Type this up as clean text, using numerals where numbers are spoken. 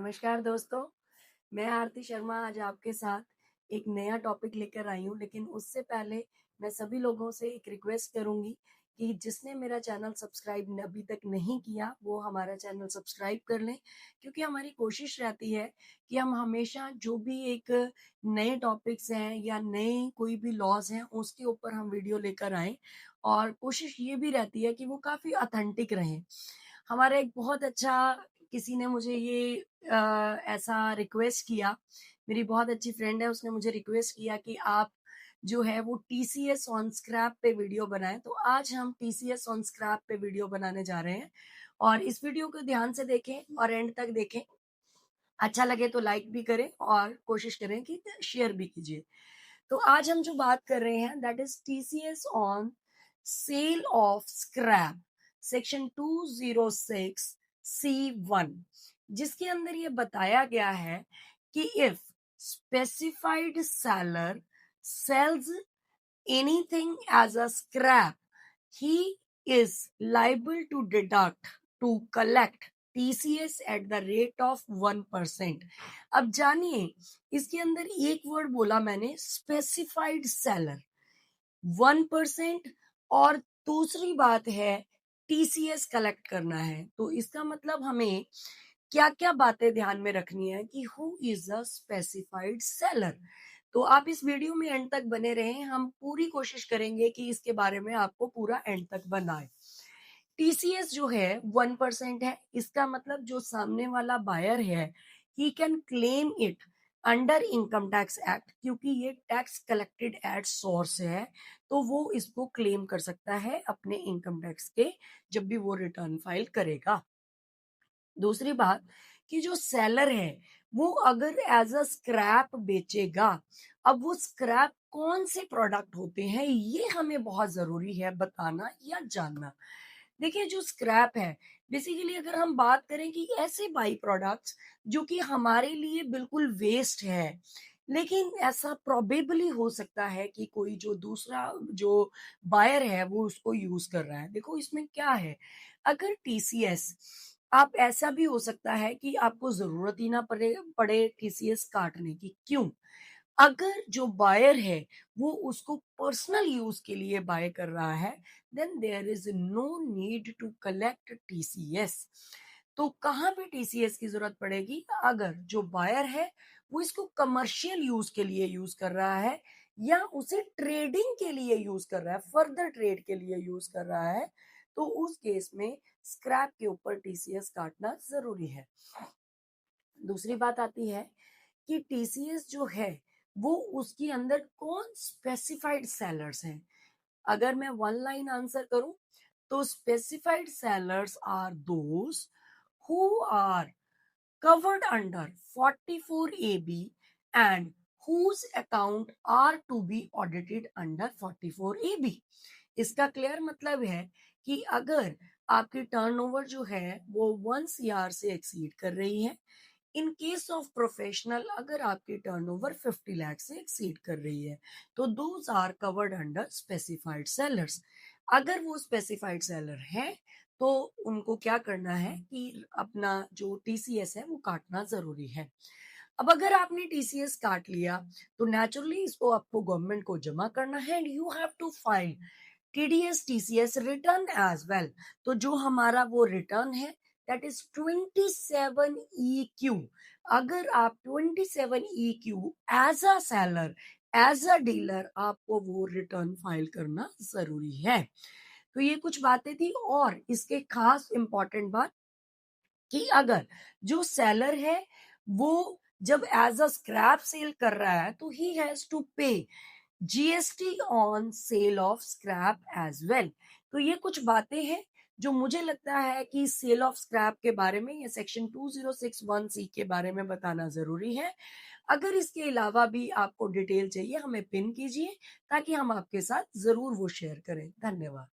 नमस्कार दोस्तों, मैं आरती शर्मा आज आपके साथ एक नया टॉपिक लेकर आई हूँ, लेकिन उससे पहले मैं सभी लोगों से एक रिक्वेस्ट करूँगी कि जिसने मेरा चैनल सब्सक्राइब अभी तक नहीं किया, वो हमारा चैनल सब्सक्राइब कर लें। क्योंकि हमारी कोशिश रहती है कि हम हमेशा जो भी एक नए टॉपिक्स हैं या नए कोई भी लॉज़ हैं, उसके ऊपर हम वीडियो लेकर आएँ और कोशिश ये भी रहती है कि वो काफ़ी ऑथेंटिक रहें। हमारा एक बहुत अच्छा किसी ने मुझे ये ऐसा रिक्वेस्ट किया, मेरी बहुत अच्छी फ्रेंड है, उसने मुझे रिक्वेस्ट किया कि आप जो है वो टीसीएस ऑन स्क्रैप पे वीडियो बनाएँ। तो आज हम टीसीएस ऑन स्क्रैप पे वीडियो बनाने जा रहे हैं और इस वीडियो को ध्यान से देखें और एंड तक देखें। अच्छा लगे तो लाइक भी करें और कोशिश करें कि शेयर भी कीजिए। तो आज हम जो बात कर रहे हैं that is TCS on sale of scrap section 206 C1, जिसके अंदर ये बताया गया है कि if specified seller sales anything as a scrap, he is liable to deduct to collect TCS at the rate of 1%। अब जानिए, इसके अंदर एक वर्ड बोला मैंने, स्पेसिफाइड सेलर 1%, और दूसरी बात है टीसीएस कलेक्ट करना है। तो इसका मतलब हमें क्या क्या बातें ध्यान में रखनी है कि who is a specified seller. तो आप इस वीडियो में एंड तक बने रहें, हम पूरी कोशिश करेंगे कि इसके बारे में आपको पूरा एंड तक बनाए। टीसीएस जो है 1% है, इसका मतलब जो सामने वाला बायर है he can claim it under income tax act, क्योंकि ये टैक्स कलेक्टेड एट सोर्स है, तो वो इसको क्लेम कर सकता है अपने इनकम टैक्स के जब भी वो रिटर्न फाइल करेगा। दूसरी बात कि जो सेलर है वो अगर एज अ स्क्रैप बेचेगा, अब वो स्क्रैप कौन से प्रोडक्ट होते हैं ये हमें बहुत जरूरी है बताना या जानना। देखिए, जो स्क्रैप है बेसिकली अगर हम बात करें कि ऐसे बाई प्रोडक्ट्स जो कि हमारे लिए बिल्कुल वेस्ट है, लेकिन ऐसा प्रोबेबली हो सकता है कि कोई जो दूसरा जो बायर है वो उसको यूज कर रहा है। देखो इसमें क्या है, अगर टीसीएस, आप ऐसा भी हो सकता है कि आपको जरूरत ही ना पड़े पड़े टीसीएस काटने की। क्यों? अगर जो बायर है वो उसको पर्सनल यूज के लिए बाय कर रहा है, then there is no need to collect TCS. तो कहाँ पे टीसीएस की जरूरत पड़ेगी? अगर जो बायर है वो इसको कमर्शियल यूज के लिए यूज कर रहा है या उसे ट्रेडिंग के लिए यूज कर रहा है, फर्दर ट्रेड के लिए यूज कर रहा है, तो उस केस में स्क्रैप के ऊपर टीसीएस काटना जरूरी है। दूसरी बात आती है कि टीसीएस जो है वो उसके अंदर कौन स्पेसिफाइड सेलर्स हैं। अगर मैं वन लाइन आंसर करूं तो specified sellers are those who are covered under 44AB and whose account are to be audited under 44AB। इसका क्लियर मतलब है कि अगर आपकी टर्नओवर जो है वो 1 CR से एक्सीड कर रही है, इन केस ऑफ प्रोफेशनल अगर आपकी टर्नओवर 50 लाख से एक्सीड कर रही है, तो those are covered under specified sellers. अगर वो स्पेसिफाइड सेलर है तो उनको क्या करना है कि अपना जो टीसीएस है वो काटना जरूरी है। अब अगर आपने टीसीएस काट लिया तो नेचुरली इसको आपको गवर्नमेंट को जमा करना है and you have to file TDS TCS return as well. तो जो हमारा वो रिटर्न है दैट इज 27EQ। अगर आप 27EQ as a seller, as a dealer, आपको वो रिटर्न फाइल करना जरूरी है। तो ये कुछ बातें थी, और इसके खास इंपॉर्टेंट बात कि अगर जो सेलर है वो जब एज अ स्क्रैप सेल कर रहा है तो he has to pay GST on sale of scrap as well. तो ये कुछ बातें हैं जो मुझे लगता है कि सेल ऑफ स्क्रैप के बारे में या सेक्शन 2061C के बारे में बताना जरूरी है। अगर इसके अलावा भी आपको डिटेल चाहिए हमें पिन कीजिए ताकि हम आपके साथ जरूर वो शेयर करें। धन्यवाद।